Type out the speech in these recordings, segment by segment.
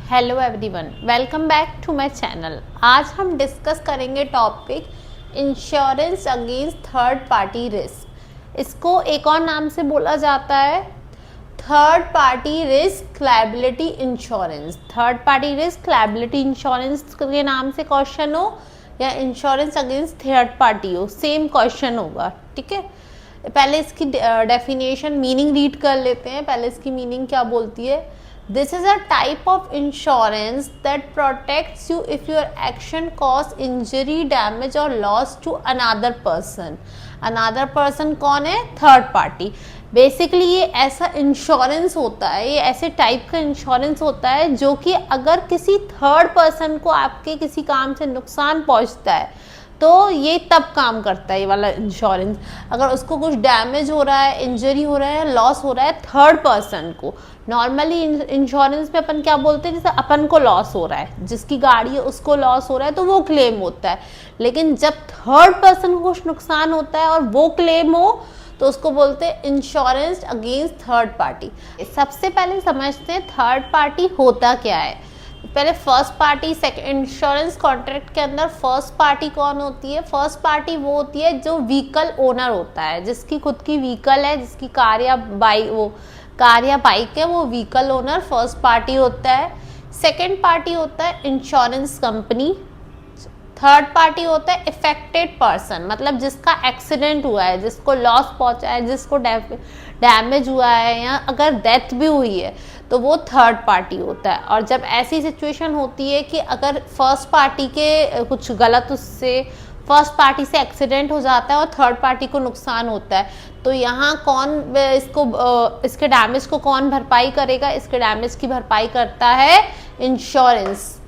Hello everyone, welcome back to my channel. आज हम discuss करेंगे topic insurance against third party risk. इसको एक और नाम से बोला जाता है third party risk liability insurance. Third party risk liability insurance के नाम से क्वेश्चन हो या इंश्योरेंस अगेंस्ट थर्ड पार्टी हो, सेम क्वेश्चन होगा। ठीक है, पहले इसकी डेफिनेशन मीनिंग रीड कर लेते हैं। पहले इसकी मीनिंग क्या बोलती है। This is a type of insurance that protects you if your action cause injury, damage or loss to another person. Another person कौन है? Third party. बेसिकली ये ऐसा इंश्योरेंस होता है, ये ऐसे टाइप का इंश्योरेंस होता है जो कि अगर किसी थर्ड पर्सन को आपके किसी काम से नुकसान पहुंचता है तो ये तब काम करता है ये वाला इंश्योरेंस। अगर उसको कुछ डैमेज हो रहा है, इंजरी हो रहा है, लॉस हो रहा है थर्ड पर्सन को। नॉर्मली इंश्योरेंस में अपन क्या बोलते हैं, जैसे अपन को लॉस हो रहा है, जिसकी गाड़ी है उसको लॉस हो रहा है तो वो क्लेम होता है। लेकिन जब थर्ड पर्सन को कुछ नुकसान होता है और वो क्लेम हो तो उसको बोलते हैं इंश्योरेंस अगेंस्ट थर्ड पार्टी। सबसे पहले समझते हैं थर्ड पार्टी होता क्या है। पहले फर्स्ट पार्टी इंश्योरेंस कॉन्ट्रैक्ट के अंदर फर्स्ट पार्टी कौन होती है? फर्स्ट पार्टी वो होती है जो व्हीकल ओनर होता है, जिसकी खुद की व्हीकल है, जिसकी कार या बाइक है, वो व्हीकल ओनर फर्स्ट पार्टी होता है। सेकंड पार्टी होता है इंश्योरेंस कंपनी। थर्ड पार्टी होता है इफेक्टेड पर्सन, मतलब जिसका एक्सीडेंट हुआ है, जिसको लॉस पहुंचा है, जिसको डैमेज हुआ है या अगर डेथ भी हुई है तो वो थर्ड पार्टी होता है। और जब ऐसी सिचुएशन होती है कि अगर फर्स्ट पार्टी के कुछ गलत उससे फर्स्ट पार्टी से एक्सीडेंट हो जाता है और थर्ड पार्टी को नुकसान होता है तो यहाँ कौन इसके डैमेज को कौन भरपाई करेगा? इसके डैमेज की भरपाई करता है इंश्योरेंस।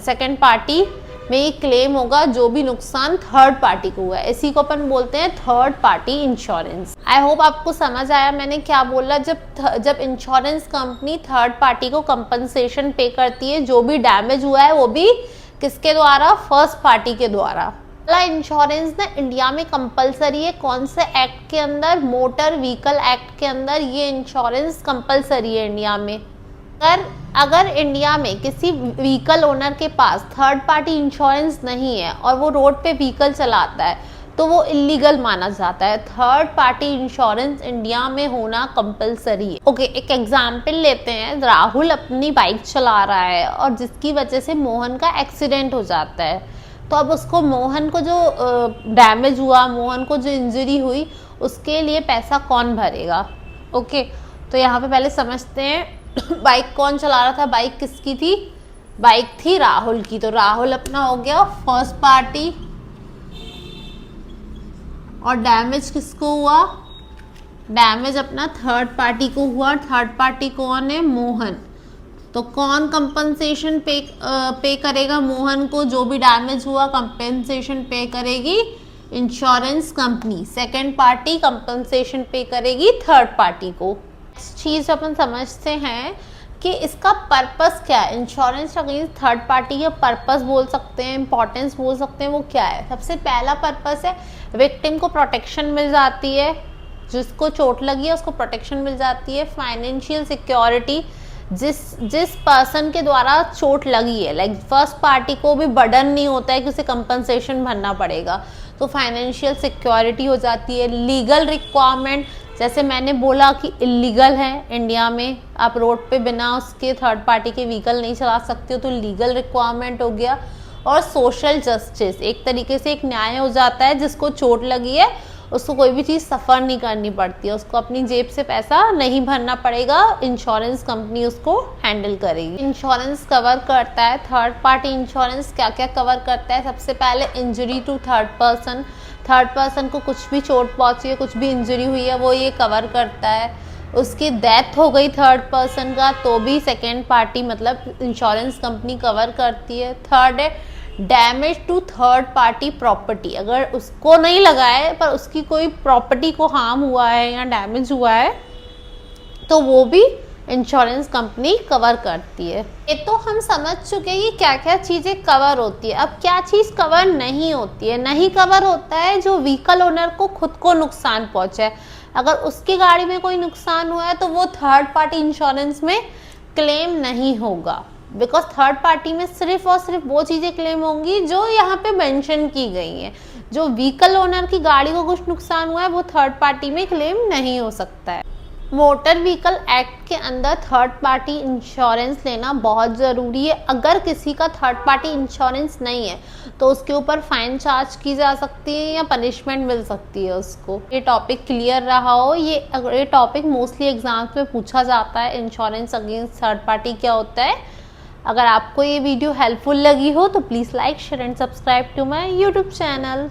सेकंड पार्टी में ये क्लेम होगा जो भी नुकसान थर्ड पार्टी को हुआ है, इसी को अपन बोलते हैं third party insurance. I hope आपको समझ आया मैंने क्या बोला। जब इंश्योरेंस कंपनी थर्ड पार्टी को कंपनसेशन पे करती है, जो भी डैमेज हुआ है वो भी किसके द्वारा? फर्स्ट पार्टी के द्वारा। इंश्योरेंस ना इंडिया में कंपलसरी है। कौन से एक्ट के अंदर? मोटर व्हीकल एक्ट के अंदर ये इंश्योरेंस कंपलसरी है इंडिया में। अगर इंडिया में किसी व्हीकल ओनर के पास थर्ड पार्टी इंश्योरेंस नहीं है और वो रोड पे व्हीकल चलाता है तो वो इलीगल माना जाता है। थर्ड पार्टी इंश्योरेंस इंडिया में होना कंपलसरी है। ओके, एक एग्जांपल लेते हैं। राहुल अपनी बाइक चला रहा है और जिसकी वजह से मोहन का एक्सीडेंट हो जाता है, तो अब उसको मोहन को जो डैमेज हुआ, मोहन को जो इंजरी हुई, उसके लिए पैसा कौन भरेगा? ओके, तो यहाँ पे पहले समझते हैं बाइक कौन चला रहा था, बाइक किसकी थी? बाइक थी राहुल की। तो राहुल अपना हो गया फर्स्ट पार्टी और डैमेज किसको हुआ? डैमेज अपना थर्ड पार्टी को हुआ। थर्ड पार्टी कौन है? मोहन। तो कौन कंपनसेशन पे करेगा मोहन को? जो भी डैमेज हुआ कंपनसेशन पे करेगी insurance company. Second party compensation पे करेगी थर्ड पार्टी को। चीज अपन समझते हैं कि इसका पर्पस क्या है। इंश्योरेंस अगेंस्ट थर्ड पार्टी का पर्पस बोल सकते हैं, इंपॉर्टेंस बोल सकते हैं, वो क्या है? सबसे पहला पर्पस है विक्टिम को प्रोटेक्शन मिल जाती है, जिसको चोट लगी है उसको प्रोटेक्शन मिल जाती है। फाइनेंशियल सिक्योरिटी, जिस पर्सन के द्वारा चोट लगी है, लाइक फर्स्ट पार्टी को भी बर्डन नहीं होता है कि उसे कंपनसेशन भरना पड़ेगा, तो फाइनेंशियल सिक्योरिटी हो जाती है। लीगल रिक्वायरमेंट, जैसे मैंने बोला कि इलीगल है इंडिया में, आप रोड पे बिना उसके थर्ड पार्टी के व्हीकल नहीं चला सकते हो, तो लीगल रिक्वायरमेंट हो गया। और सोशल जस्टिस, एक तरीके से एक न्याय हो जाता है, जिसको चोट लगी है उसको कोई भी चीज़ सफ़र नहीं करनी पड़ती है, उसको अपनी जेब से पैसा नहीं भरना पड़ेगा, इंश्योरेंस कंपनी उसको हैंडल करेगी। इंश्योरेंस कवर करता है, थर्ड पार्टी इंश्योरेंस क्या क्या कवर करता है? सबसे पहले injury to third person, third person को कुछ भी चोट पहुंची है, कुछ भी इंजरी हुई है, वो ये कवर करता है। उसकी डेथ हो गई थर्ड पर्सन का तो भी सेकेंड पार्टी मतलब इंश्योरेंस कंपनी कवर करती है। थर्ड है damage to third party property, अगर उसको नहीं लगा है पर उसकी कोई प्रॉपर्टी को हार्म हुआ है या डैमेज हुआ है तो वो भी इंश्योरेंस कंपनी कवर करती है। ये तो हम समझ चुके हैं कि क्या क्या चीज़ें कवर होती है। अब क्या चीज़ कवर नहीं होती है? नहीं कवर होता है जो व्हीकल ओनर को खुद को नुकसान पहुंचे। अगर उसकी गाड़ी में कोई नुकसान हुआ है तो वो थर्ड पार्टी इंश्योरेंस में क्लेम नहीं होगा, बिकॉज थर्ड पार्टी में सिर्फ और सिर्फ वो चीज़ें क्लेम होंगी जो यहाँ पे मेंशन की गई हैं। जो व्हीकल ओनर की गाड़ी को कुछ नुकसान हुआ है वो थर्ड पार्टी में क्लेम नहीं हो सकता है। मोटर व्हीकल एक्ट के अंदर थर्ड पार्टी इंश्योरेंस लेना बहुत ज़रूरी है। अगर किसी का थर्ड पार्टी इंश्योरेंस नहीं है तो उसके ऊपर फाइन चार्ज की जा सकती है या पनिशमेंट मिल सकती है उसको। ये टॉपिक क्लियर रहा हो। ये टॉपिक मोस्टली एग्जाम्स में पूछा जाता है, इंश्योरेंस अगेंस्ट थर्ड पार्टी क्या होता है। अगर आपको ये वीडियो हेल्पफुल लगी हो तो please like, share and subscribe to my YouTube channel.